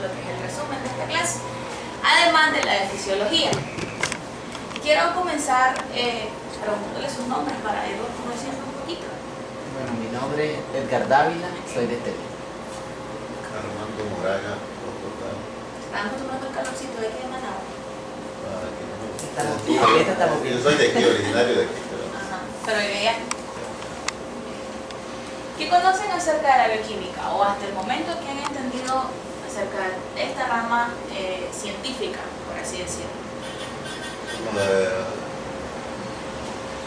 lo que es el resumen de esta clase, además de la de fisiología. Quiero comenzar preguntándole sus nombres para irlos conociendo un poquito. Bueno, mi nombre es Edgar Dávila, soy de Tele. Armando Moraga, ¿Están acostumbrados al calorcito de aquí de Managua? Yo soy de aquí, originario de aquí. Ajá, pero vive allá. ¿Qué conocen acerca de la bioquímica o hasta el momento que han entendido acerca de esta rama científica, por así decirlo?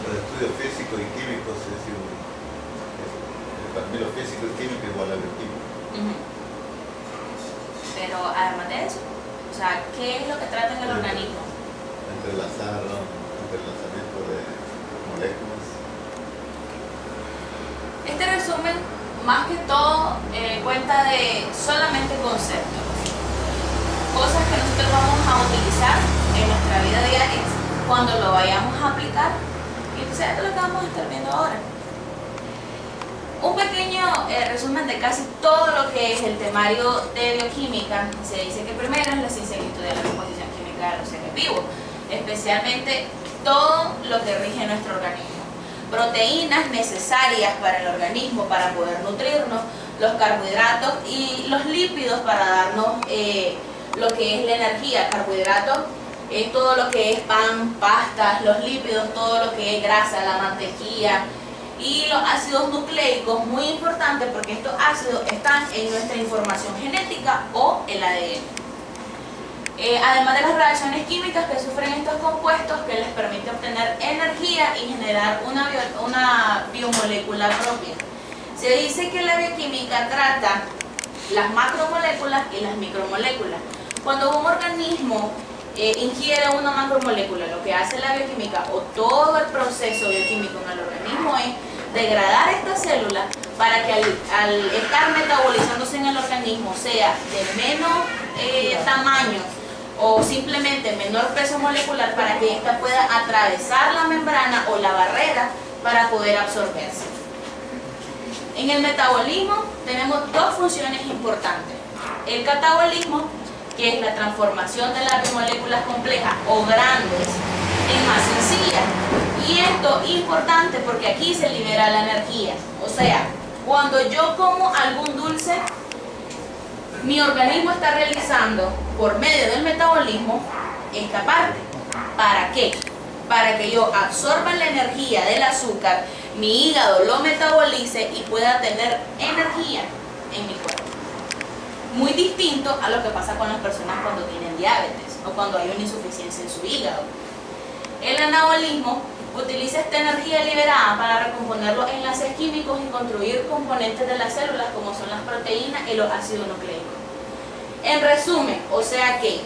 Los estudios físicos y químicos, es decir, para mí lo físico y químico igual a bioquímica. Pero además de eso, o sea, ¿qué es lo que trata en el organismo? Entrelazamiento de moléculas. Este resumen, más que todo, cuenta de solamente conceptos, cosas que nosotros vamos a utilizar en nuestra vida diaria cuando lo vayamos a aplicar. Y entonces esto es lo que vamos a estar viendo ahora. Un pequeño resumen de casi todo lo que es el temario de bioquímica. Se dice que primero es la ciencia que estudia la composición química de los seres vivos, especialmente todo lo que rige nuestro organismo. Proteínas necesarias para el organismo para poder nutrirnos, los carbohidratos y los lípidos para darnos lo que es la energía. Carbohidratos es todo lo que es pan, pastas, los lípidos, todo lo que es grasa, la mantequilla, y los ácidos nucleicos, muy importante porque estos ácidos están en nuestra información genética o el ADN. Además de las reacciones químicas que sufren estos compuestos que les permite obtener energía y generar una biomolécula propia. Se dice que la bioquímica trata las macromoléculas y las micromoléculas. Cuando un organismo ingiere una macromolécula, lo que hace la bioquímica o todo el proceso bioquímico en el organismo es degradar esta célula para que al estar metabolizándose en el organismo sea de menos tamaño o simplemente menor peso molecular para que ésta pueda atravesar la membrana o la barrera para poder absorberse. En el metabolismo tenemos dos funciones importantes. El catabolismo, que es la transformación de las biomoléculas complejas o grandes en más sencillas. Y esto es importante porque aquí se libera la energía. O sea, cuando yo como algún dulce, mi organismo está realizando por medio del metabolismo esta parte. ¿Para qué? Para que yo absorba la energía del azúcar, mi hígado lo metabolice y pueda tener energía en mi cuerpo. Muy distinto a lo que pasa con las personas cuando tienen diabetes o cuando hay una insuficiencia en su hígado. El anabolismo utiliza esta energía liberada para recomponer los enlaces químicos y construir componentes de las células como son las proteínas y los ácidos nucleicos. En resumen, o sea que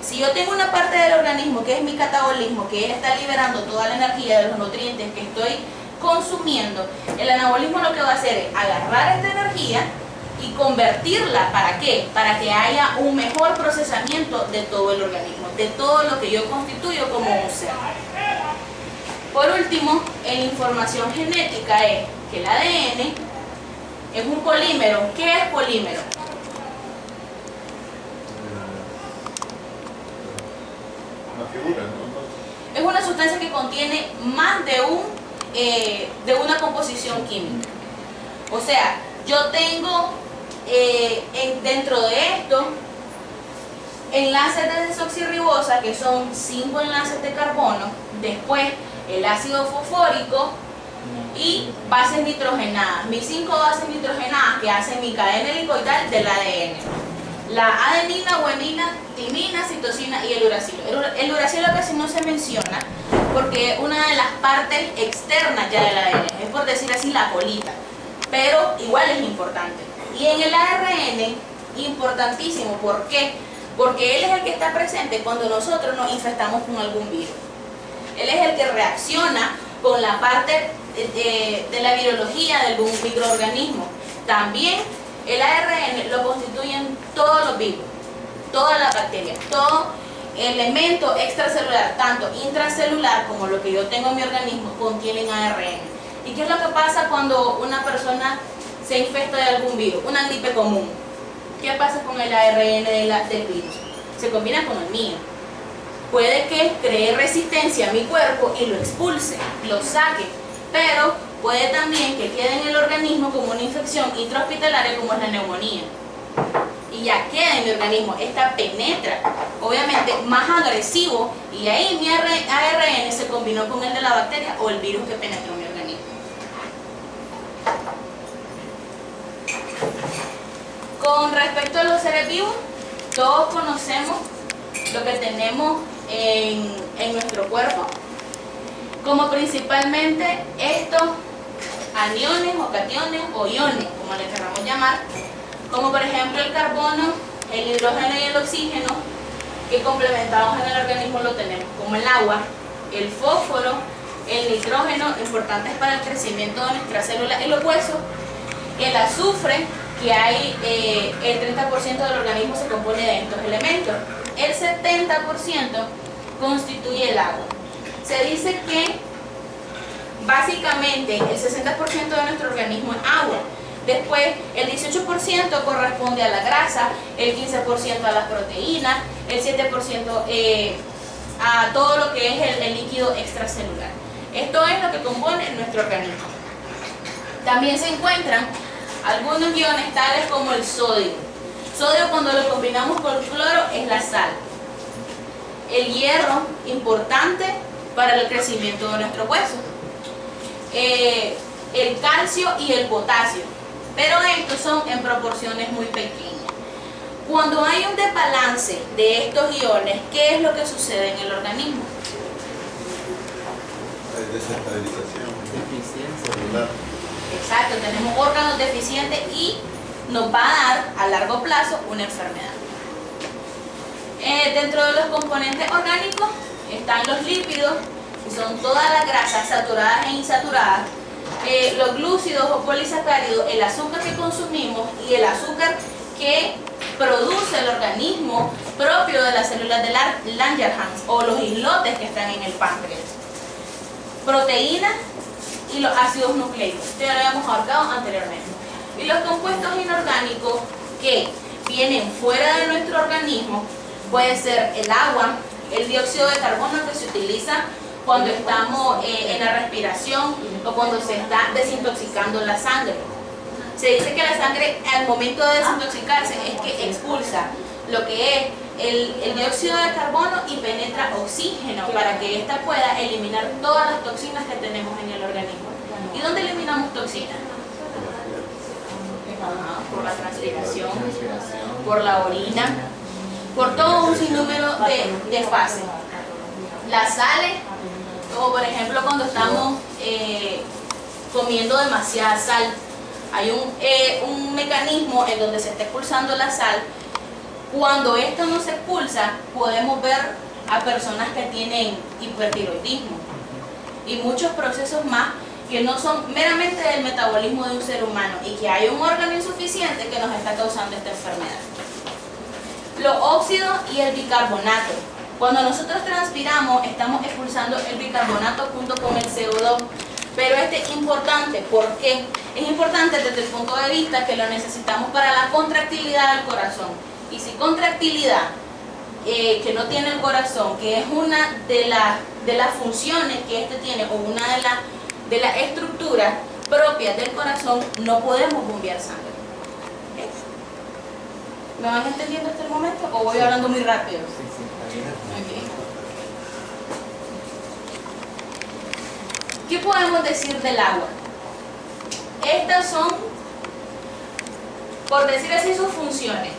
si yo tengo una parte del organismo que es mi catabolismo, que él está liberando toda la energía de los nutrientes que estoy consumiendo, el anabolismo lo que va a hacer es agarrar esta energía y convertirla, ¿para qué? Para que haya un mejor procesamiento de todo el organismo, de todo lo que yo constituyo como un ser. Por último, en información genética es que el ADN es un polímero. ¿Qué es polímero? Una figura, ¿no? Es una sustancia que contiene más de una composición química. O sea, yo tengo dentro de esto enlaces de desoxirribosa, que son 5 enlaces de carbono, después el ácido fosfórico y bases nitrogenadas, mis 5 bases nitrogenadas que hacen mi cadena helicoidal del ADN. La adenina, guanina, timina, citosina y el uracilo. El uracilo casi no se menciona porque es una de las partes externas ya del ADN, es por decir así la colita, pero igual es importante. Y en el ARN, importantísimo. ¿Por qué? Porque él es el que está presente cuando nosotros nos infectamos con algún virus. Él es el que reacciona con la parte de la virología de algún microorganismo. También el ARN lo constituyen todos los virus, todas las bacterias, todo elemento extracelular, tanto intracelular como lo que yo tengo en mi organismo, contienen ARN. ¿Y qué es lo que pasa cuando una persona se infecta de algún virus? Una gripe común. ¿Qué pasa con el ARN del virus? Se combina con el mío. Puede que cree resistencia a mi cuerpo y lo expulse, lo saque, pero puede también que quede en el organismo como una infección intrahospitalaria como es la neumonía. Y ya queda en mi organismo, esta penetra, obviamente más agresivo, y ahí mi ARN se combinó con el de la bacteria o el virus que penetró en mi organismo. Con respecto a los seres vivos, todos conocemos lo que tenemos en nuestro cuerpo, como principalmente estos aniones o cationes o iones, como le queramos llamar, como por ejemplo el carbono, el hidrógeno y el oxígeno, que complementados en el organismo lo tenemos, como el agua, el fósforo, el nitrógeno, importantes para el crecimiento de nuestras células y los huesos, el azufre, que hay el 30% del organismo se compone de estos elementos, el 70% constituye el agua. Se dice que básicamente el 60% de nuestro organismo es agua. Después el 18% corresponde a la grasa, el 15% a las proteínas, el 7% a todo lo que es el líquido extracelular. Esto es lo que compone nuestro organismo. También se encuentran algunos iones tales como el sodio. Sodio, cuando lo combinamos con cloro, es la sal. El hierro, importante para el crecimiento de nuestros huesos. El calcio y el potasio, pero estos son en proporciones muy pequeñas. Cuando hay un desbalance de estos iones, ¿qué es lo que sucede en el organismo? Hay desestabilización Deficiencia. celular. Exacto, tenemos órganos deficientes y nos va a dar a largo plazo una enfermedad. Dentro de los componentes orgánicos están los lípidos, que son todas las grasas saturadas e insaturadas, los glúcidos o polisacáridos, el azúcar que consumimos y el azúcar que produce el organismo propio de las células de Langerhans o los islotes que están en el páncreas. Proteínas y los ácidos nucleicos, esto ya lo habíamos abarcado anteriormente. Y los compuestos inorgánicos que vienen fuera de nuestro organismo puede ser el agua, el dióxido de carbono que se utiliza cuando estamos en la respiración o cuando se está desintoxicando la sangre. Se dice que la sangre al momento de desintoxicarse es que expulsa lo que es el dióxido de carbono y penetra oxígeno para que ésta pueda eliminar todas las toxinas que tenemos en el organismo. ¿Y dónde eliminamos toxinas? Por la transpiración, por la orina, por todo un sinnúmero de fases. Las sales, como por ejemplo cuando estamos comiendo demasiada sal, hay un mecanismo en donde se está expulsando la sal. Cuando esto no se expulsa, podemos ver a personas que tienen hipertiroidismo y muchos procesos más que no son meramente del metabolismo de un ser humano y que hay un órgano insuficiente que nos está causando esta enfermedad. Los óxidos y el bicarbonato. Cuando nosotros transpiramos, estamos expulsando el bicarbonato junto con el CO2. Pero este es importante, ¿por qué? Es importante desde el punto de vista que lo necesitamos para la contractilidad del corazón. Y si contractilidad que no tiene el corazón, que es una de las funciones que este tiene, o una de las estructuras propias del corazón, no podemos bombear sangre. ¿Okay? ¿Me van entendiendo hasta el momento o voy hablando muy rápido? Sí, sí, está bien. Okay. ¿Qué podemos decir del agua? Estas son, por decir así, sus funciones.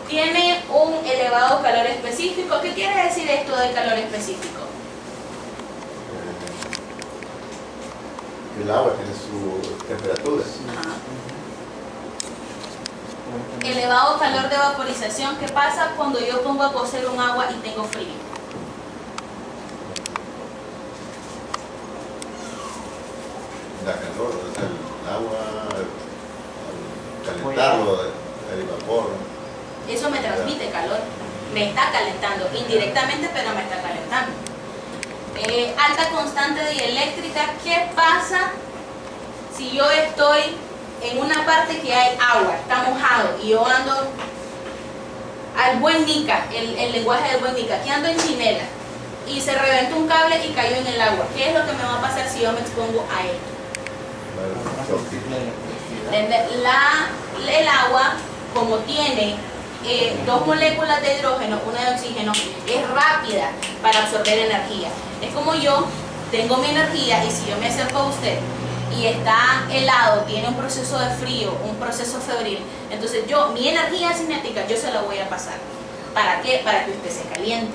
Tiene un elevado calor específico. ¿Qué quiere decir esto de calor específico? El agua tiene su temperatura. Ajá. Elevado calor de vaporización. ¿Qué pasa cuando yo pongo a cocer un agua y tengo frío? Da calor, o sea, el agua, al calentarlo, el vapor. Eso me transmite calor. Me está calentando, indirectamente, pero me está calentando. Alta constante dieléctrica. ¿Qué pasa si yo estoy en una parte que hay agua, está mojado, y yo ando al buen Nica, el lenguaje del buen Nica, que ando en chinela, y se reventó un cable y cayó en el agua, ¿qué es lo que me va a pasar si yo me expongo a esto? El agua, como tiene dos moléculas de hidrógeno, una de oxígeno, es rápida para absorber energía. Es como yo tengo mi energía, y si yo me acerco a usted y está helado, tiene un proceso de frío, un proceso febril, entonces mi energía cinética, yo se la voy a pasar. ¿Para qué? Para que usted se caliente.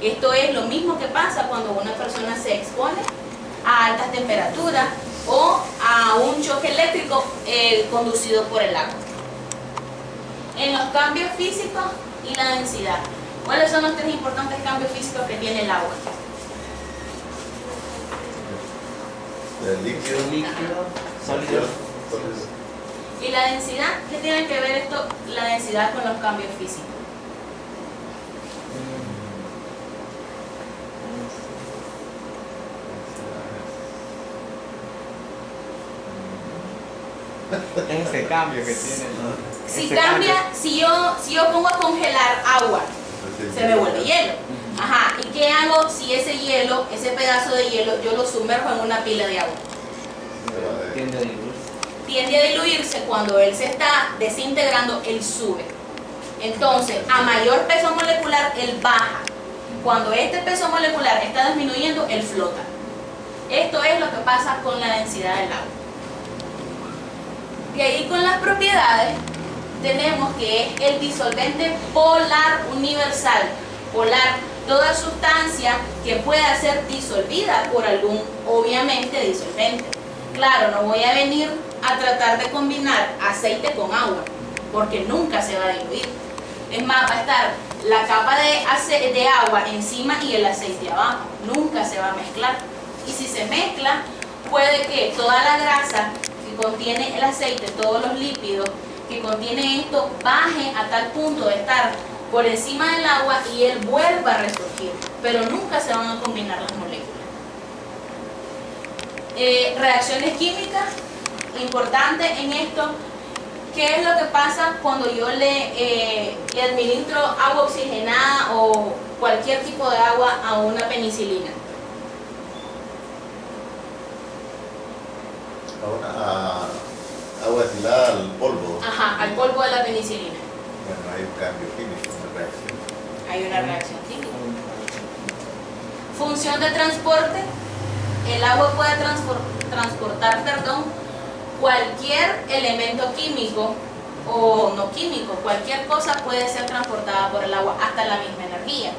Esto es lo mismo que pasa cuando una persona se expone a altas temperaturas o a un choque eléctrico conducido por el agua. En los cambios físicos y la densidad, ¿cuáles son los tres importantes cambios físicos que tiene el agua? El líquido, Sólido. ¿Y la densidad? ¿Qué tiene que ver la densidad con los cambios físicos? Es ese cambio que tiene, ¿no? Si Ese cambia, cambio. si yo pongo a congelar agua, se me vuelve hielo. Ajá, ¿y qué hago si ese hielo, ese pedazo de hielo, yo lo sumerjo en una pila de agua? Tiende a diluirse. Tiende a diluirse. Cuando él se está desintegrando, él sube. Entonces, a mayor peso molecular, él baja. Cuando este peso molecular está disminuyendo, él flota. Esto es lo que pasa con la densidad del agua. Y ahí con las propiedades tenemos que es el disolvente polar universal. Polar, toda sustancia que pueda ser disolvida por algún, obviamente, disolvente. Claro, no voy a venir a tratar de combinar aceite con agua, porque nunca se va a diluir. Es más, va a estar la capa de agua encima y el aceite abajo. Nunca se va a mezclar. Y si se mezcla, puede que toda la grasa que contiene el aceite, todos los lípidos que contiene esto, baje a tal punto de estar por encima del agua y él vuelva a resurgir, pero nunca se van a combinar las moléculas. Reacciones químicas, importante en esto, ¿qué es lo que pasa cuando yo le administro agua oxigenada o cualquier tipo de agua a una penicilina? Agua destilada al polvo. Ajá, al polvo de la penicilina. Bueno, hay un cambio químico, una reacción. Hay una reacción química. Función de transporte. El agua puede transportar, cualquier elemento químico o no químico. Cualquier cosa puede ser transportada por el agua, hasta la misma energía.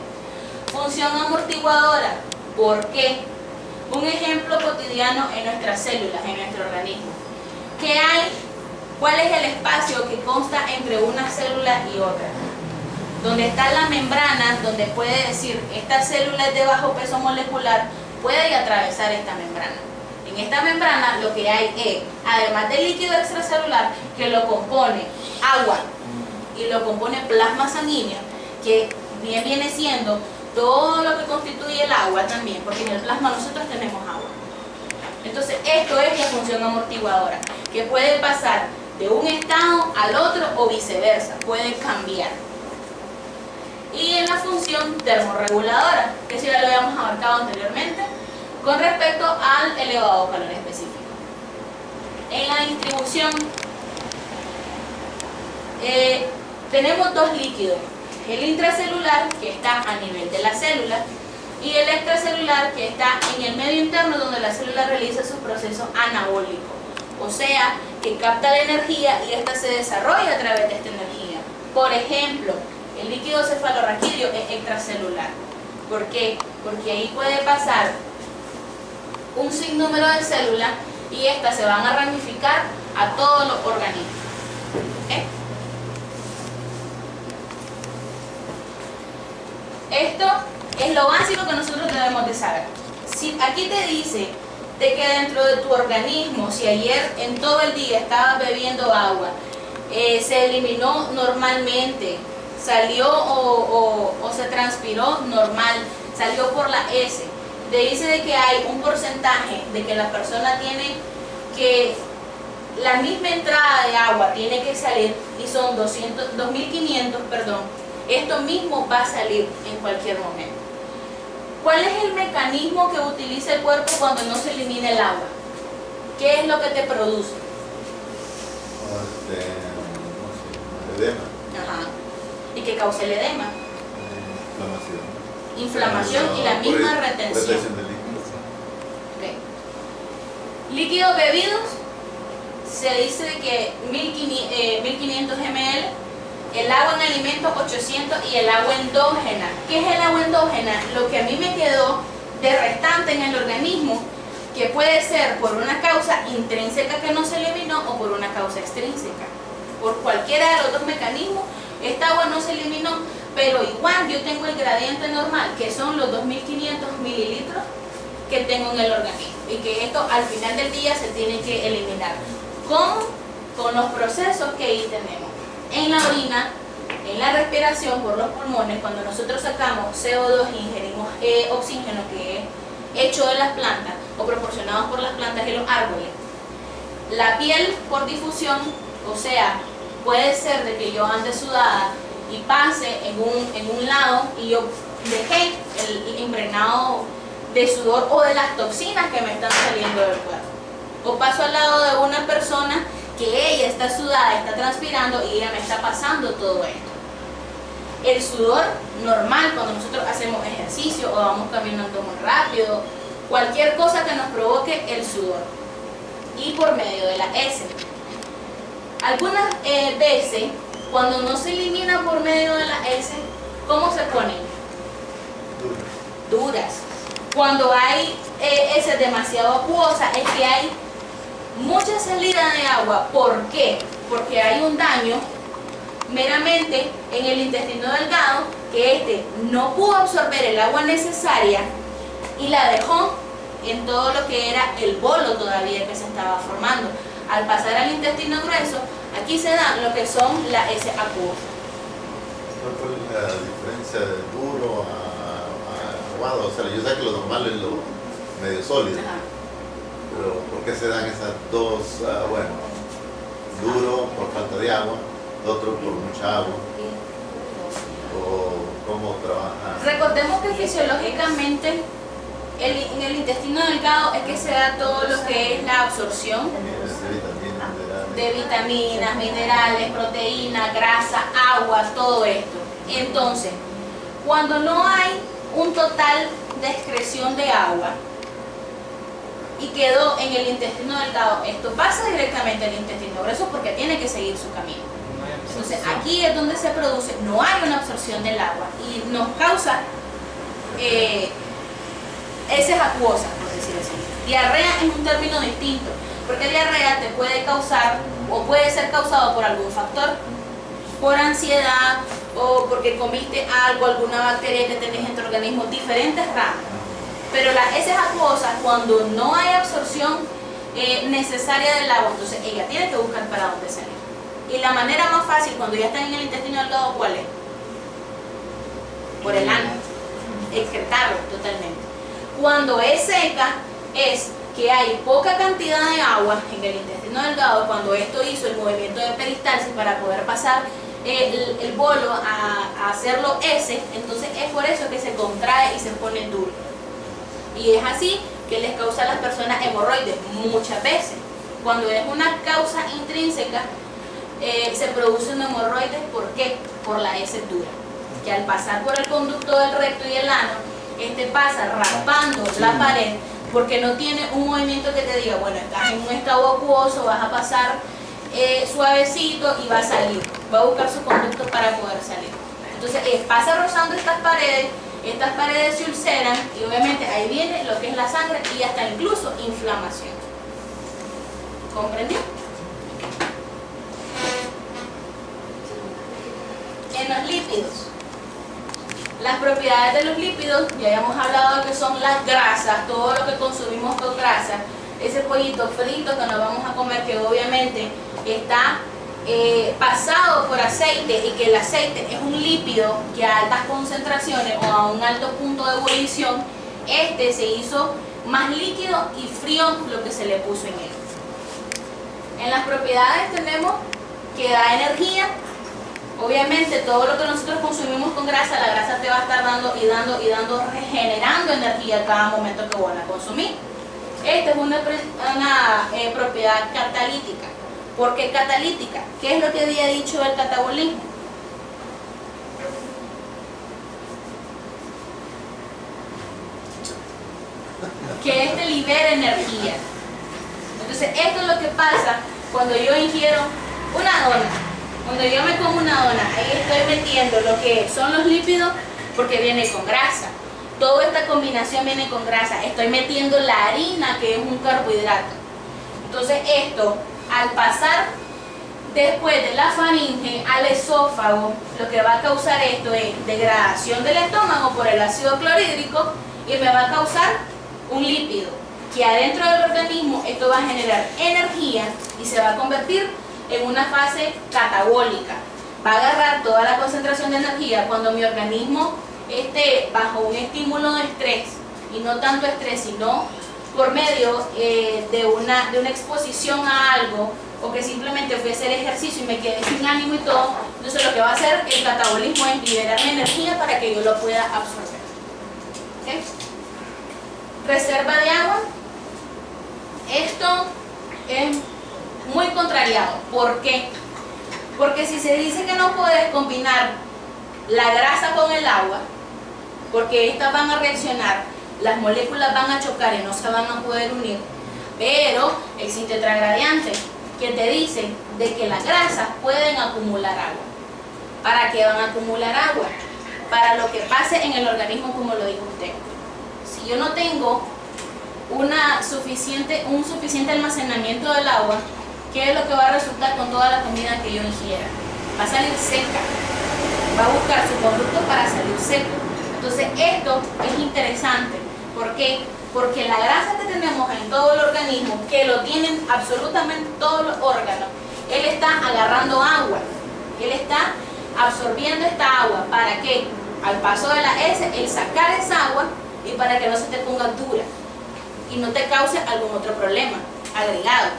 Función amortiguadora. ¿Por qué? Un ejemplo cotidiano en nuestras células, en nuestro organismo. ¿Qué hay? ¿Cuál es el espacio que consta entre una célula y otra? Donde está la membrana, donde puede decir, esta célula es de bajo peso molecular, puede atravesar esta membrana. En esta membrana lo que hay es, además del líquido extracelular, que lo compone agua y lo compone plasma sanguíneo, que bien viene siendo todo lo que constituye el agua también, porque en el plasma nosotros tenemos agua. Entonces, esto es la función amortiguadora, que puede pasar de un estado al otro o viceversa, puede cambiar. Y en la función termorreguladora, que eso ya lo habíamos abarcado anteriormente, con respecto al elevado calor específico. En la distribución, tenemos dos líquidos, el intracelular, que está a nivel de la célula, y el extracelular, que está en el medio interno donde la célula realiza su proceso anabólico, o sea, que capta la energía y esta se desarrolla a través de esta energía. Por ejemplo, el líquido cefalorraquídeo es extracelular. ¿Por qué? Porque ahí puede pasar un sinnúmero de células y estas se van a ramificar a todos los organismos. ¿Okay? Esto es lo básico que nosotros debemos de saber. Si aquí te dice de que dentro de tu organismo, si ayer en todo el día estabas bebiendo agua, se eliminó normalmente, salió o se transpiró normal, salió por la S, te dice de que hay un porcentaje de que la persona tiene que la misma entrada de agua tiene que salir y son 2500, perdón, esto mismo va a salir en cualquier momento. ¿Cuál es el mecanismo que utiliza el cuerpo cuando no se elimina el agua? ¿Qué es lo que te produce? No sé, edema, Ajá. ¿Y qué causa el edema? inflamación. Inflamación y la misma retención. Retención de líquidos. Ok. Líquidos bebidos, se dice que 1500 ml, el agua en alimentos 800 y el agua endógena. ¿Qué es el agua endógena? Lo que a mí me quedó de restante en el organismo, que puede ser por una causa intrínseca que no se eliminó o por una causa extrínseca. Por cualquiera de los dos mecanismos, esta agua no se eliminó, pero igual yo tengo el gradiente normal, que son los 2500 mililitros que tengo en el organismo, y que esto al final del día se tiene que eliminar. ¿Cómo? Con los procesos que ahí tenemos. En la orina, en la respiración por los pulmones, cuando nosotros sacamos CO2 e ingerimos oxígeno que es hecho de las plantas o proporcionado por las plantas y los árboles. La piel por difusión, o sea, puede ser de que yo ande sudada y pase en un lado y yo dejé el impregnado de sudor o de las toxinas que me están saliendo del cuerpo. O paso al lado de una persona que ella está sudada, está transpirando y ella me está pasando todo esto. El sudor normal cuando nosotros hacemos ejercicio o vamos caminando muy rápido, cualquier cosa que nos provoque el sudor, y por medio de la heces. Algunas veces cuando no se elimina por medio de la heces, ¿cómo se ponen? Duras. Cuando hay heces demasiado acuosas es que hay mucha salida de agua. ¿Por qué? Porque hay un daño meramente en el intestino delgado, que este no pudo absorber el agua necesaria y la dejó en todo lo que era el bolo todavía que se estaba formando. Al pasar al intestino grueso, aquí se dan lo que son las heces acuosas. ¿Cuál es la diferencia de duro a aguado? O sea, yo sé que lo normal es lo medio sólido. Ajá. Pero ¿por qué se dan esas dos? Bueno, duro por falta de agua, otro por mucha agua. ¿O cómo trabaja? Recordemos que fisiológicamente en el intestino delgado es que se da todo lo que es la absorción de vitaminas, minerales, proteínas, grasa, agua, todo esto. Entonces, cuando no hay un total de excreción de agua y quedó en el intestino delgado, esto pasa directamente al intestino grueso porque tiene que seguir su camino. Entonces aquí es donde se produce, no hay una absorción del agua y nos causa heces acuosas, por decirlo así. Diarrea es un término distinto, porque diarrea te puede causar o puede ser causado por algún factor, por ansiedad o porque comiste algo, alguna bacteria que tenés en tu organismo, diferentes ramas. Pero las heces acuosas, cuando no hay absorción necesaria del agua, entonces ella tiene que buscar para dónde salir. Y la manera más fácil cuando ya están en el intestino delgado, ¿cuál es? Por el ano, excretarlo totalmente. Cuando es seca, es que hay poca cantidad de agua en el intestino delgado, cuando esto hizo el movimiento de peristalsis para poder pasar el bolo a hacerlo heces, entonces es por eso que se contrae y se pone duro. Y es así que les causa a las personas hemorroides muchas veces. Cuando es una causa intrínseca, se produce un hemorroides. ¿Por qué? Por la heces dura, que al pasar por el conducto del recto y el ano, este pasa raspando la pared porque no tiene un movimiento que te diga, bueno, estás en un estado acuoso, vas a pasar suavecito y va a salir, va a buscar su conducto para poder salir. Entonces pasa rozando estas paredes se ulceran y obviamente ahí viene lo que es la sangre y hasta incluso inflamación. ¿Comprendió? En los lípidos, las propiedades de los lípidos, ya habíamos hablado de que son las grasas, todo lo que consumimos con grasa, ese pollito frito que nos vamos a comer, que obviamente está pasado por aceite, y que el aceite es un lípido que a altas concentraciones o a un alto punto de ebullición, se hizo más líquido y frío lo que se le puso en él. En las propiedades tenemos que da energía. Obviamente todo lo que nosotros consumimos con grasa, la grasa te va a estar dando y dando y dando, regenerando energía cada momento que van a consumir. Esta es una propiedad catalítica. ¿Por qué catalítica? ¿Qué es lo que había dicho el catabolismo? Que este libera energía. Entonces esto es lo que pasa cuando yo ingiero una dona. Cuando yo me como una dona, ahí estoy metiendo lo que son los lípidos porque viene con grasa. Toda esta combinación viene con grasa. Estoy metiendo la harina, que es un carbohidrato. Entonces esto, al pasar después de la faringe al esófago, lo que va a causar esto es degradación del estómago por el ácido clorhídrico y me va a causar un lípido que adentro del organismo esto va a generar energía y se va a convertir en una fase catabólica. Va a agarrar toda la concentración de energía cuando mi organismo esté bajo un estímulo de estrés, y no tanto estrés, sino por medio de una exposición a algo, o que simplemente fui a hacer ejercicio y me quedé sin ánimo y todo. Entonces lo que va a hacer el catabolismo es liberarme energía para que yo lo pueda absorber. ¿Okay? Reserva de agua. Esto es muy contrariado. ¿Por qué? Porque si se dice que no puedes combinar la grasa con el agua, porque estas van a reaccionar, las moléculas van a chocar y no se van a poder unir, pero existe otra gradiente que te dice de que las grasas pueden acumular agua. ¿Para qué van a acumular agua? Para lo que pase en el organismo, como lo dijo usted. Si yo no tengo un suficiente almacenamiento del agua, ¿qué es lo que va a resultar con toda la comida que yo ingiera? Va a salir seca, va a buscar su conducto para salir seco. Entonces esto es interesante. ¿Por qué? Porque la grasa que tenemos en todo el organismo, que lo tienen absolutamente todos los órganos, él está agarrando agua, él está absorbiendo esta agua. ¿Para qué? Al paso de la S, el sacar esa agua y para que no se te ponga dura y no te cause algún otro problema agregado.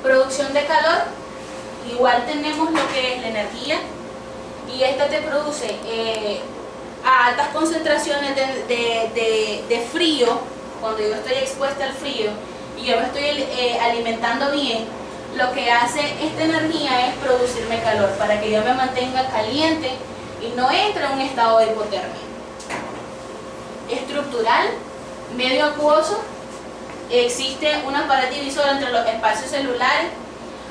Producción de calor, igual tenemos lo que es la energía, y esta te produce a altas concentraciones de frío. Cuando yo estoy expuesta al frío y yo me estoy alimentando bien, lo que hace esta energía es producirme calor para que yo me mantenga caliente y no entre en un estado de hipotermia. Estructural, medio acuoso, existe una pared divisora entre los espacios celulares.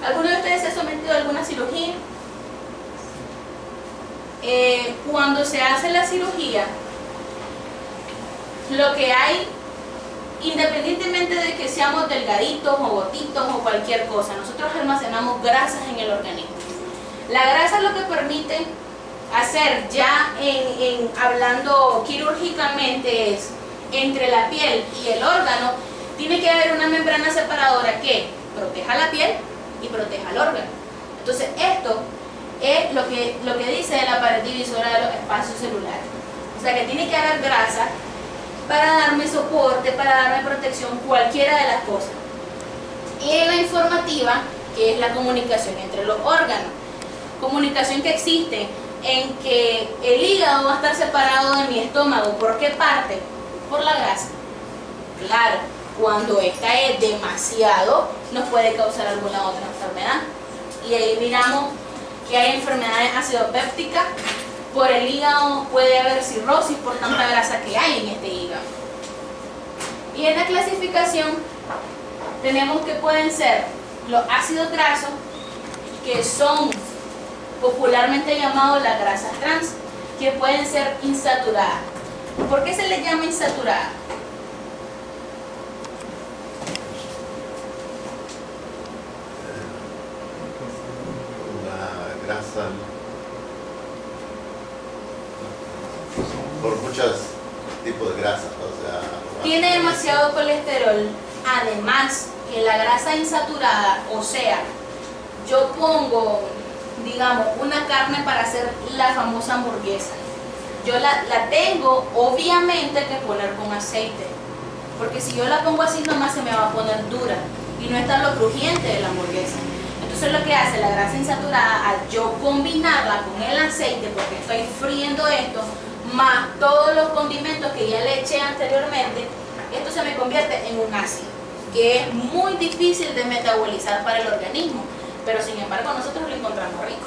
¿Alguno de ustedes se ha sometido a alguna cirugía? Cuando se hace la cirugía, lo que hay, independientemente de que seamos delgaditos o gorditos o cualquier cosa, nosotros almacenamos grasas en el organismo. La grasa lo que permite hacer, ya hablando quirúrgicamente, es entre la piel y el órgano, tiene que haber una membrana separadora que proteja la piel y proteja el órgano. Entonces esto es lo que dice la pared divisora de los espacios celulares. O sea que tiene que haber grasa para darme soporte, para darme protección, cualquiera de las cosas. Y la informativa, que es la comunicación entre los órganos. Comunicación que existe en que el hígado va a estar separado de mi estómago. ¿Por qué parte? Por la grasa. Claro, cuando esta es demasiado, nos puede causar alguna otra enfermedad. Y ahí miramos que hay enfermedades acidopépticas. Por el hígado puede haber cirrosis por tanta grasa que hay en este hígado. Y en la clasificación tenemos que pueden ser los ácidos grasos, que son popularmente llamados las grasas trans, que pueden ser insaturadas. ¿Por qué se les llama insaturada? La grasa, por muchos tipos de grasa, o sea, Tiene demasiado colesterol. Además que la grasa insaturada, o sea, yo pongo, digamos, una carne para hacer la famosa hamburguesa. Yo la tengo obviamente que poner con aceite, porque si yo la pongo así nomás se me va a poner dura y no está lo crujiente de la hamburguesa. Entonces lo que hace la grasa insaturada, al yo combinarla con el aceite, porque estoy friendo esto, más todos los condimentos que ya le eché anteriormente, esto se me convierte en un ácido, que es muy difícil de metabolizar para el organismo, pero sin embargo nosotros lo encontramos rico.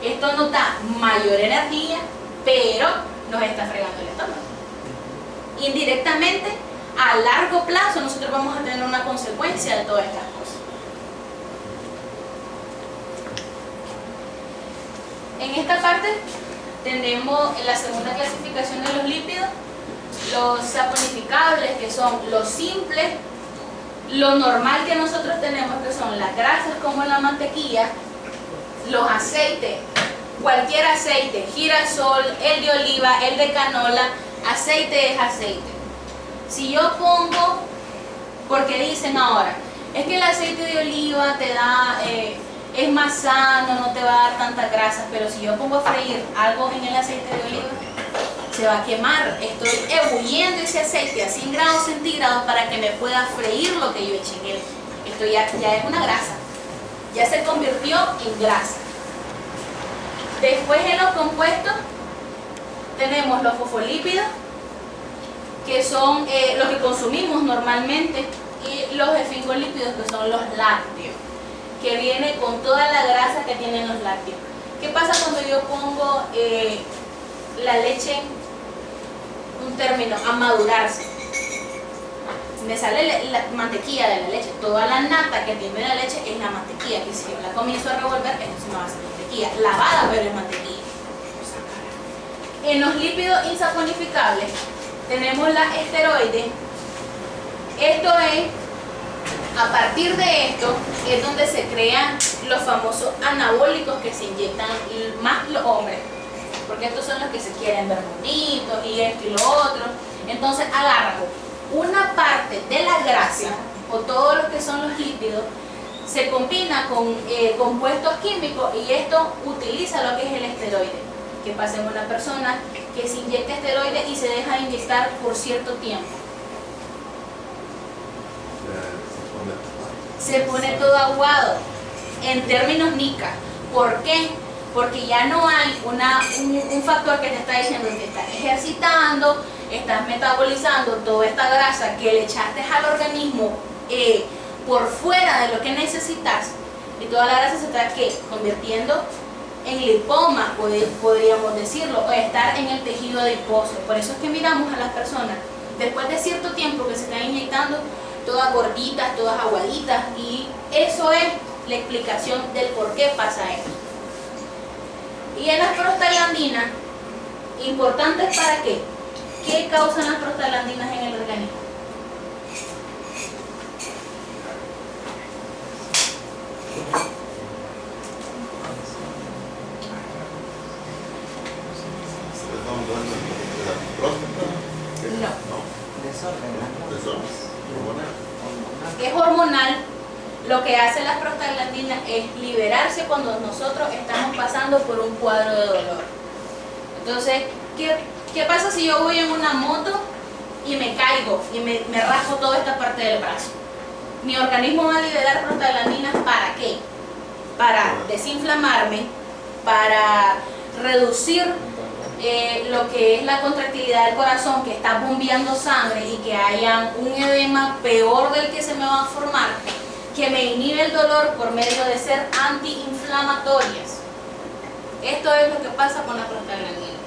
Esto nos da mayor energía, pero nos está fregando el estómago. Indirectamente, a largo plazo, nosotros vamos a tener una consecuencia de todas estas cosas. En esta parte tenemos en la segunda clasificación de los lípidos, los saponificables, que son los simples, lo normal que nosotros tenemos, que son las grasas como la mantequilla, los aceites, cualquier aceite, girasol, el de oliva, el de canola, aceite es aceite. Si yo pongo, porque dicen ahora, es que el aceite de oliva te da, es más sano, no te va a dar tantas grasas, pero si yo pongo a freír algo en el aceite de oliva, se va a quemar. Estoy ebulliendo ese aceite a 100 grados centígrados para que me pueda freír lo que yo eché en él. Esto ya es una grasa, ya se convirtió en grasa. Después en los compuestos tenemos los fosfolípidos, que son los que consumimos normalmente, y los esfingolípidos, que son los lácteos, que viene con toda la grasa que tienen los lácteos. ¿Qué pasa cuando yo pongo la leche, un término, a madurarse? Me sale la mantequilla de la leche, toda la nata que tiene la leche es la mantequilla, y si yo la comienzo a revolver, esto se me va a hacer mantequilla, lavada, pero es mantequilla. En los lípidos insaponificables tenemos la esteroide. Esto es, a partir de esto, es donde se crean los famosos anabólicos que se inyectan más los hombres, porque estos son los que se quieren ver bonitos y esto y lo otro. Entonces agarran una parte de la grasa o todo lo que son los lípidos, se combina con compuestos químicos, y esto utiliza lo que es el esteroide. ¿Qué pasa en una persona que se inyecta esteroides y se deja inyectar por cierto tiempo? Se pone todo aguado, en términos NICA. ¿Por qué? Porque ya no hay un factor que te está diciendo que estás ejercitando, estás metabolizando toda esta grasa que le echaste al organismo por fuera de lo que necesitas, y toda la grasa se está convirtiendo en lipomas, podríamos decirlo, o estar en el tejido adiposo. Por eso es que miramos a las personas después de cierto tiempo que se están inyectando todas gorditas, todas aguaditas, y eso es la explicación del por qué pasa esto. Y en las prostaglandinas, importantes para qué? ¿Qué causan las prostaglandinas en el organismo? Es hormonal. Lo que hace las prostaglandinas es liberarse cuando nosotros estamos pasando por un cuadro de dolor. Entonces, ¿qué pasa si yo voy en una moto y me caigo y me rasgo toda esta parte del brazo? Mi organismo va a liberar prostaglandinas, ¿para qué? Para desinflamarme, para reducir lo que es la contractilidad del corazón, que está bombeando sangre, y que haya un edema peor del que se me va a formar, que me inhibe el dolor por medio de ser antiinflamatorias. Esto es lo que pasa con la prostaglandina,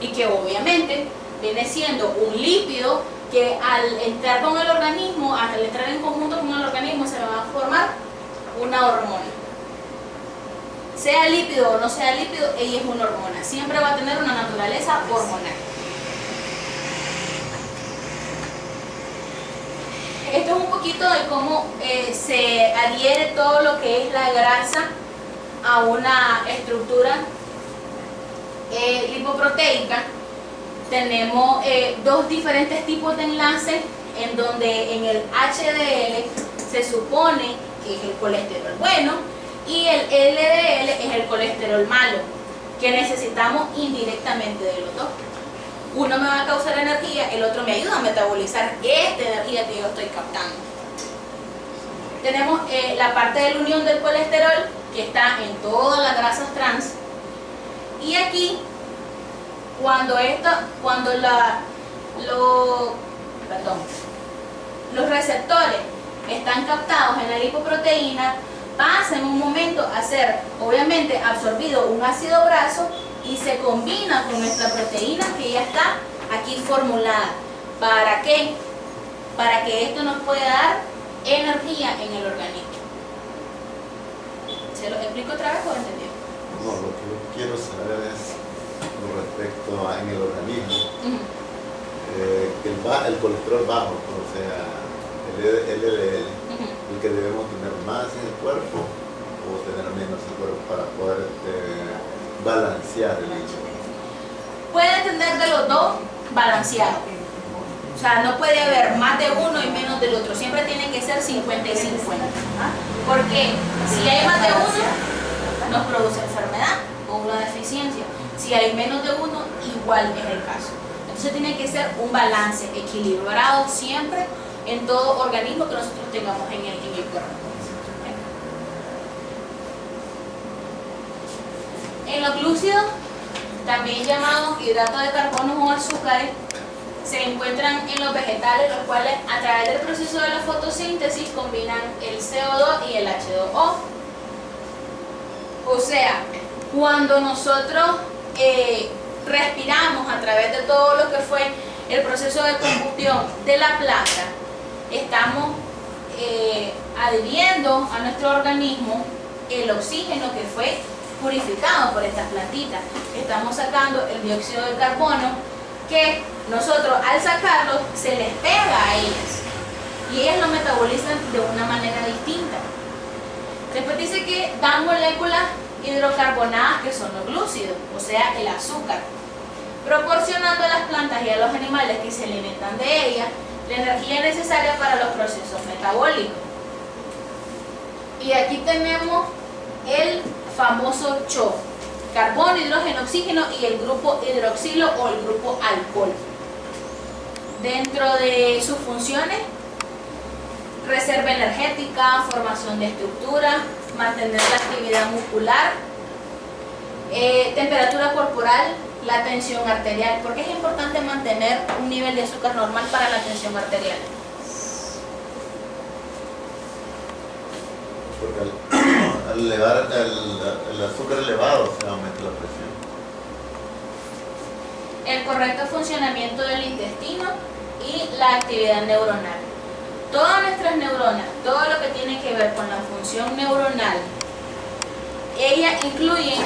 y que obviamente viene siendo un lípido que al entrar con el organismo, al entrar en conjunto con el organismo, se me va a formar una hormona. Sea lípido o no sea lípido, ella es una hormona. Siempre va a tener una naturaleza hormonal. Esto es un poquito de cómo se adhiere todo lo que es la grasa a una estructura lipoproteica. Tenemos dos diferentes tipos de enlaces, en donde en el HDL se supone que es el colesterol bueno, y el LDL es el colesterol malo, que necesitamos indirectamente de los dos. Uno me va a causar energía, el otro me ayuda a metabolizar esta energía que yo estoy captando. tenemos la parte de la unión del colesterol, que está en todas las grasas trans. Y aquí, cuando los receptores están captados en la lipoproteína, pasa en un momento a ser, obviamente, absorbido un ácido graso y se combina con nuestra proteína que ya está aquí formulada. ¿Para qué? Para que esto nos pueda dar energía en el organismo. ¿Se lo explico otra vez o lo entendí? No, lo que yo quiero saber es con respecto a en el organismo, el colesterol bajo, o sea, el LDL, el que debemos tener más en el cuerpo o tener menos en el cuerpo para poder balancear el hecho. Puede tener de los dos balanceado. O sea, no puede haber más de uno y menos del otro. Siempre tiene que ser 50 y 50. Porque si hay más de uno, nos produce enfermedad o una deficiencia. Si hay menos de uno, igual es el caso. Entonces tiene que ser un balance equilibrado siempre en todo organismo que nosotros tengamos en el cuerpo. En los glúcidos, también llamados hidratos de carbono o azúcares, se encuentran en los vegetales, los cuales a través del proceso de la fotosíntesis combinan el CO2 y el H2O. O sea, cuando nosotros respiramos a través de todo lo que fue el proceso de combustión de la planta, estamos adhiriendo a nuestro organismo el oxígeno que fue purificado por estas plantitas. Estamos sacando el dióxido de carbono que nosotros al sacarlo se les pega a ellas y ellas lo metabolizan de una manera distinta. Después dice que dan moléculas hidrocarbonadas que son los glúcidos, o sea el azúcar, proporcionando a las plantas y a los animales que se alimentan de ellas la energía necesaria para los procesos metabólicos. Y aquí tenemos el famoso CHO, carbono, hidrógeno, oxígeno y el grupo hidroxilo o el grupo alcohol. Dentro de sus funciones, reserva energética, formación de estructura, mantener la actividad muscular, temperatura corporal, la tensión arterial. ¿Por qué es importante mantener un nivel de azúcar normal para la tensión arterial? Porque al elevar el azúcar elevado se aumenta la presión. El correcto funcionamiento del intestino y la actividad neuronal. Todas nuestras neuronas, todo lo que tiene que ver con la función neuronal, ellas incluyen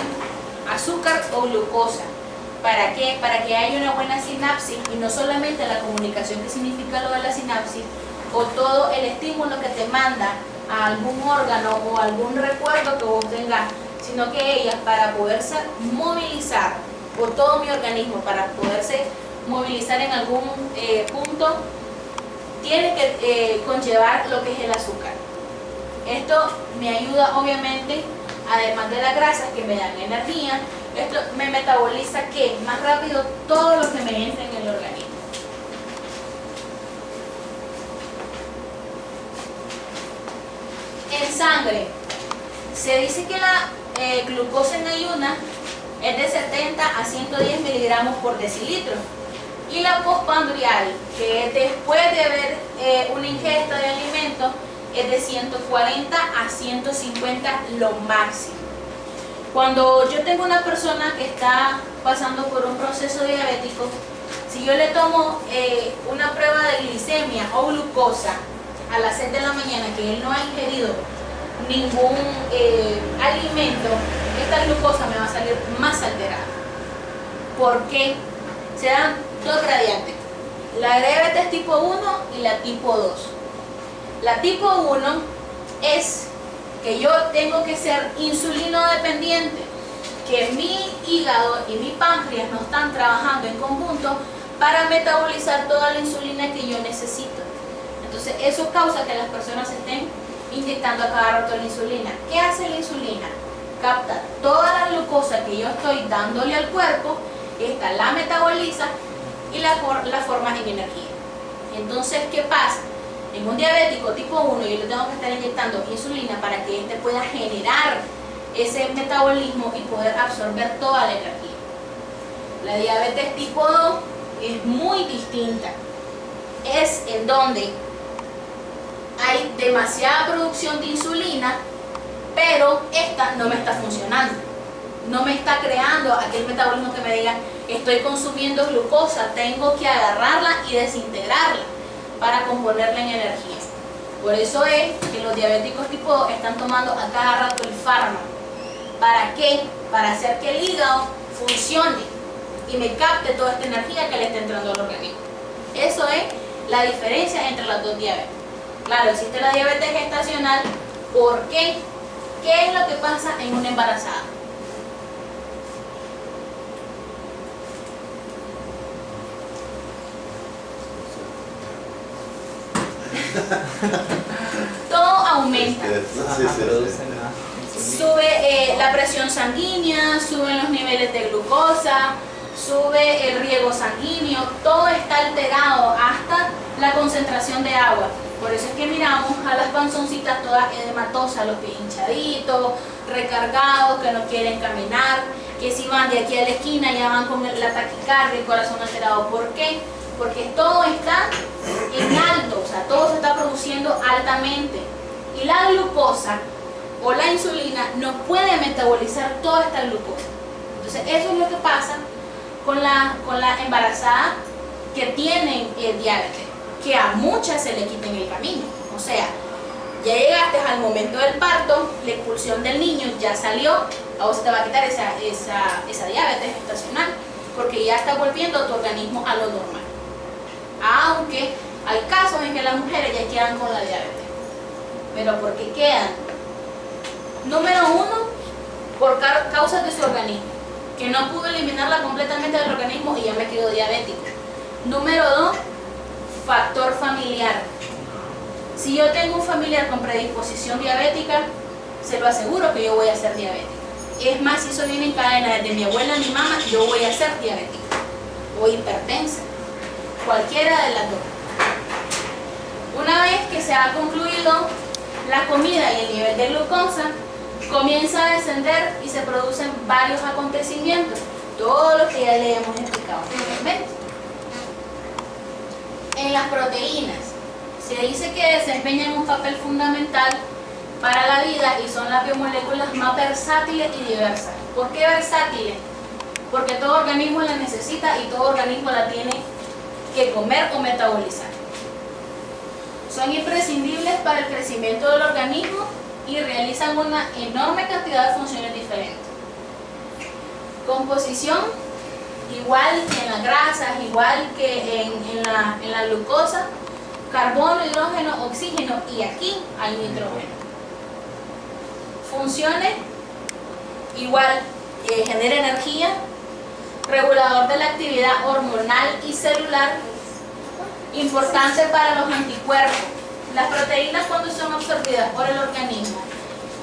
azúcar o glucosa. ¿Para qué? Para que haya una buena sinapsis y no solamente la comunicación que significa lo de la sinapsis o todo el estímulo que te manda a algún órgano o algún recuerdo que vos tengas, sino que ellas para poderse movilizar, o todo mi organismo para poderse movilizar en algún punto, tiene que conllevar lo que es el azúcar. Esto me ayuda obviamente, además de las grasas que me dan energía, esto me metaboliza ¿qué? Más rápido todo lo que me entra en el organismo. En sangre, se dice que la glucosa en ayunas es de 70 a 110 miligramos por decilitro. Y la postprandial, que es después de haber una ingesta de alimentos, es de 140 a 150 lo máximo. Cuando yo tengo una persona que está pasando por un proceso diabético, si yo le tomo una prueba de glicemia o glucosa a las 6 de la mañana, que él no ha ingerido ningún alimento, esta glucosa me va a salir más alterada. ¿Por qué? Se dan dos gradientes, la diabetes tipo 1 y la tipo 2. La tipo 1 es que yo tengo que ser insulino dependiente, que mi hígado y mi páncreas no están trabajando en conjunto para metabolizar toda la insulina que yo necesito. Entonces eso causa que las personas estén inyectando a cada rato la insulina. ¿Qué hace la insulina? Capta toda la glucosa que yo estoy dándole al cuerpo, esta la metaboliza y la forma en energía. Entonces, ¿qué pasa? En un diabético tipo 1 yo le tengo que estar inyectando insulina para que éste pueda generar ese metabolismo y poder absorber toda la energía. La diabetes tipo 2 es muy distinta. Es en donde hay demasiada producción de insulina, pero esta no me está funcionando. No me está creando aquel metabolismo que me diga, estoy consumiendo glucosa, tengo que agarrarla y desintegrarla para componerla en energía. Por eso es que los diabéticos tipo 2 están tomando a cada rato el fármaco. ¿Para qué? Para hacer que el hígado funcione y me capte toda esta energía que le está entrando al organismo. Eso es la diferencia entre las dos diabetes. Claro, existe la diabetes gestacional. ¿Por qué? ¿Qué es lo que pasa en una embarazada? Todo aumenta. Producen más insulina. Sube la presión sanguínea, suben los niveles de glucosa, sube el riego sanguíneo, todo está alterado hasta la concentración de agua. Por eso es que miramos a las panzoncitas todas edematosas, los pies hinchaditos, recargados, que no quieren caminar, que si van de aquí a la esquina ya van con la taquicardia, el corazón alterado. ¿Por qué? Porque todo está en alto, o sea, todo se está produciendo altamente. Y la glucosa o la insulina no puede metabolizar toda esta glucosa. Entonces, eso es lo que pasa con la embarazada que tienen diabetes, que a muchas se le quita en el camino. O sea, ya llegaste al momento del parto, la expulsión del niño ya salió, a vos se te va a quitar esa diabetes gestacional, porque ya está volviendo tu organismo a lo normal. Aunque hay casos en que las mujeres ya quedan con la diabetes. ¿Pero por qué quedan? Número 1, por causas de su organismo, que no pudo eliminarla completamente del organismo y ya me quedo diabético. Número 2, factor familiar. Si yo tengo un familiar con predisposición diabética, se lo aseguro que yo voy a ser diabética. Es más, si eso viene en cadena desde mi abuela a mi mamá, yo voy a ser diabética o hipertensa, cualquiera de las dos. Una vez que se ha concluido la comida y el nivel de glucosa, comienza a descender y se producen varios acontecimientos, todo lo que ya le hemos explicado anteriormente. En las proteínas se dice que desempeñan un papel fundamental para la vida y son las biomoléculas más versátiles y diversas. ¿Por qué versátiles? Porque todo organismo la necesita y todo organismo la tiene que comer o metabolizar. Son imprescindibles para el crecimiento del organismo y realizan una enorme cantidad de funciones diferentes. Composición, igual que en las grasas, igual que en la glucosa, carbono, hidrógeno, oxígeno, y aquí hay nitrógeno. Funciones, igual, genera energía, regulador de la actividad hormonal y celular, importante para los anticuerpos. Las proteínas, cuando son absorbidas por el organismo,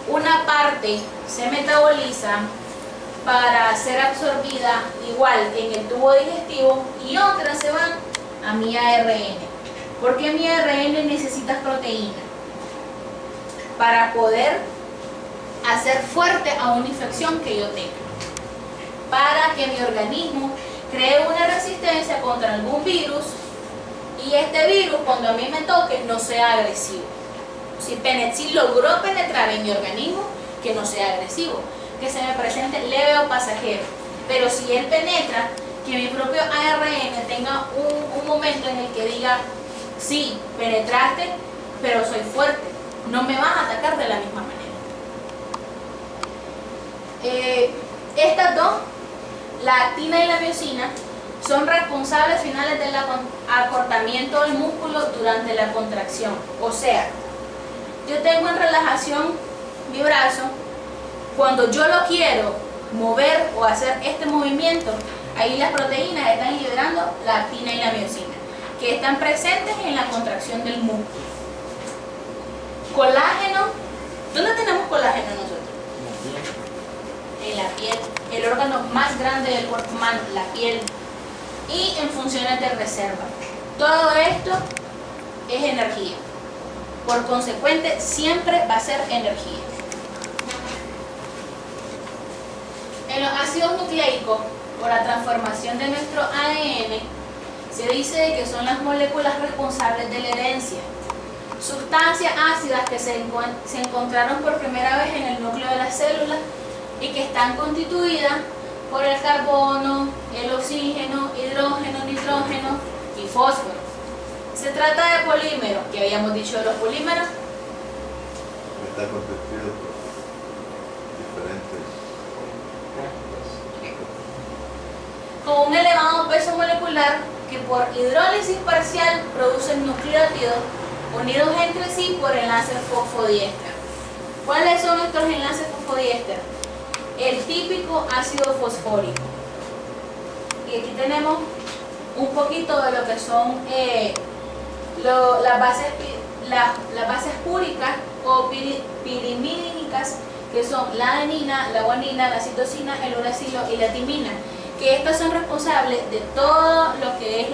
una parte se metaboliza para ser absorbida igual en el tubo digestivo y otras se van a mi ARN. ¿Por qué mi ARN necesita proteína? Para poder hacer fuerte a una infección que yo tenga, para que mi organismo cree una resistencia contra algún virus y este virus, cuando a mí me toque, no sea agresivo. Si logró penetrar en mi organismo, que no sea agresivo, que se me presente leve o pasajero. Pero si él penetra, que mi propio ARN tenga un momento en el que diga, sí, penetraste, pero soy fuerte, no me vas a atacar de la misma manera. Estas dos, la actina y la miosina, son responsables finales del acortamiento del músculo durante la contracción. O sea, yo tengo en relajación mi brazo, cuando yo lo quiero mover o hacer este movimiento, ahí las proteínas están liberando la actina y la miosina, que están presentes en la contracción del músculo. Colágeno, ¿dónde tenemos colágeno nosotros? En la piel, el órgano más grande del cuerpo humano, la piel, y en funciones de reserva. Todo esto es energía. Por consecuente, siempre va a ser energía. En los ácidos nucleicos, por la transformación de nuestro ADN, se dice que son las moléculas responsables de la herencia. Sustancias ácidas que se encontraron por primera vez en el núcleo de las células y que están constituidas por el carbono, el oxígeno, hidrógeno, nitrógeno y fósforo. Se trata de polímeros, que habíamos dicho de los polímeros. Está constituido por diferentes. Con un elevado peso molecular que por hidrólisis parcial producen nucleótidos unidos entre sí por enlaces fosfodiéster. ¿Cuáles son estos enlaces fosfodiéster? El típico ácido fosfórico. Y aquí tenemos un poquito de lo que son las bases púricas o pirimídicas, que son la adenina, la guanina, la citosina, el uracilo y la timina, que estos son responsables de todo lo que es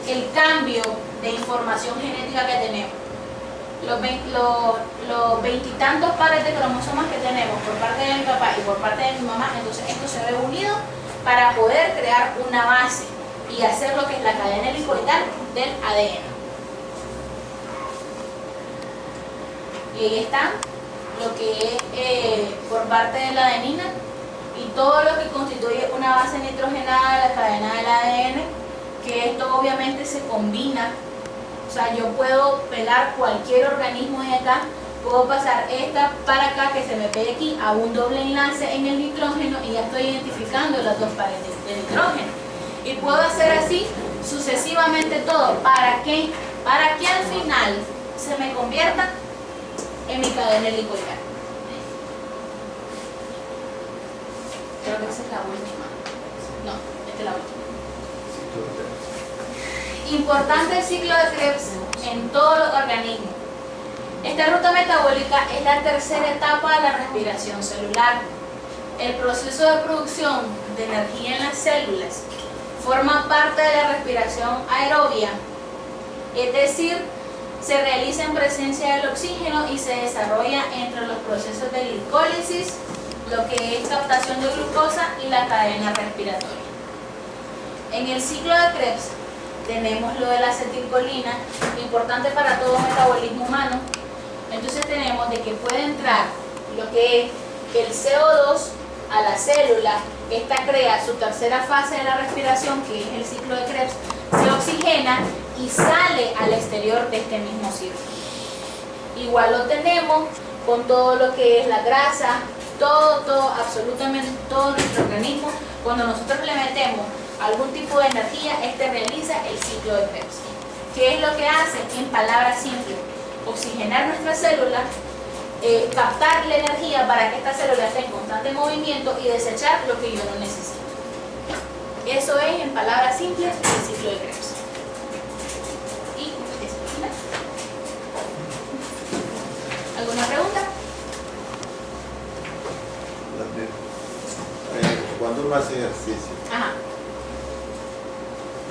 el cambio de información genética que tenemos. Los veintitantos pares de cromosomas que tenemos por parte de mi papá y por parte de mi mamá, entonces esto se ve unido para poder crear una base y hacer lo que es la cadena helicoidal del ADN. Y ahí está lo que es por parte de la adenina y todo lo que constituye una base nitrogenada de la cadena del ADN, que esto obviamente se combina. O sea, yo puedo pegar cualquier organismo de acá, puedo pasar esta para acá, que se me pegue aquí a un doble enlace en el nitrógeno y ya estoy identificando las dos pares de nitrógeno. Y puedo hacer así sucesivamente todo. ¿Para qué? Para que al final se me convierta en mi cadena helicoidal. Creo que esa es la última. No, esta es la última. Importante el ciclo de Krebs en todos los organismos. Esta ruta metabólica es la tercera etapa de la respiración celular. El proceso de producción de energía en las células forma parte de la respiración aerobia, es decir, se realiza en presencia del oxígeno y se desarrolla entre los procesos de glicólisis, lo que es captación de glucosa y la cadena respiratoria. En el ciclo de Krebs tenemos lo de la acetilcolina, importante para todo metabolismo humano. Entonces tenemos de que puede entrar lo que es el CO2 a la célula. Esta crea su tercera fase de la respiración, que es el ciclo de Krebs, se oxigena y sale al exterior de este mismo ciclo. Igual lo tenemos con todo lo que es la grasa, todo, absolutamente todo nuestro organismo. Cuando nosotros le metemos algún tipo de energía, este realiza el ciclo de Krebs. ¿Qué es lo que hace? En palabras simples, oxigenar nuestras células, captar la energía para que esta célula esté en constante movimiento y desechar lo que yo no necesito. Eso es, en palabras simples, el ciclo de Krebs. Y eso es final. ¿Alguna pregunta? Cuando uno hace ejercicio, Ajá.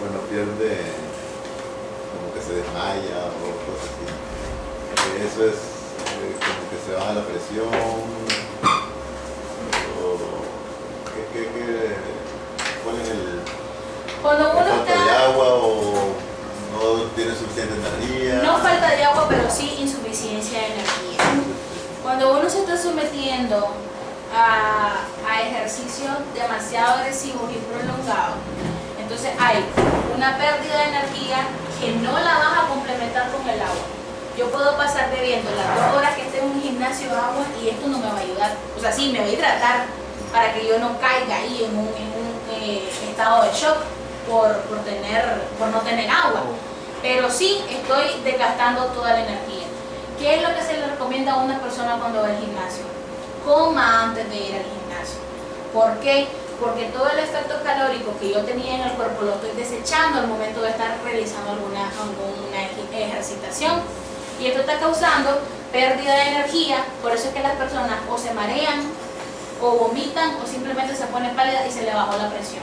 bueno, pierde, como que se desmaya o cosas así. Eso es como que se baja la presión, o ¿cuál es Cuando uno falta de está... agua o no tiene suficiente energía? No falta de agua, pero sí insuficiencia de energía. Cuando uno se está sometiendo a ejercicios demasiado agresivos y prolongados, entonces hay una pérdida de energía que no la vas a complementar con el agua. Yo puedo pasar bebiendo las 2 horas que esté en un gimnasio agua y esto no me va a ayudar. O sea, sí, me va a hidratar para que yo no caiga ahí en un estado de shock por no tener agua. Pero sí estoy desgastando toda la energía. ¿Qué es lo que se le recomienda a una persona cuando va al gimnasio? Coma antes de ir al gimnasio. ¿Por qué? Porque todo el extracto calórico que yo tenía en el cuerpo lo estoy desechando al momento de estar realizando alguna ejercitación. Y esto está causando pérdida de energía. Por eso es que las personas o se marean, o vomitan, o simplemente se ponen pálidas y se le bajó la presión.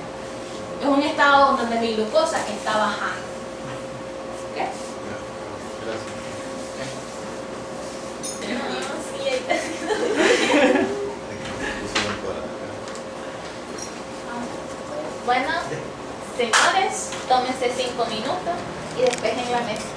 Es un estado donde mi glucosa está bajando. ¿Okay? gracias. Sí, ahí está. Pusieron para acá. Bueno, señores, tómense 5 minutos y despejen la mesa.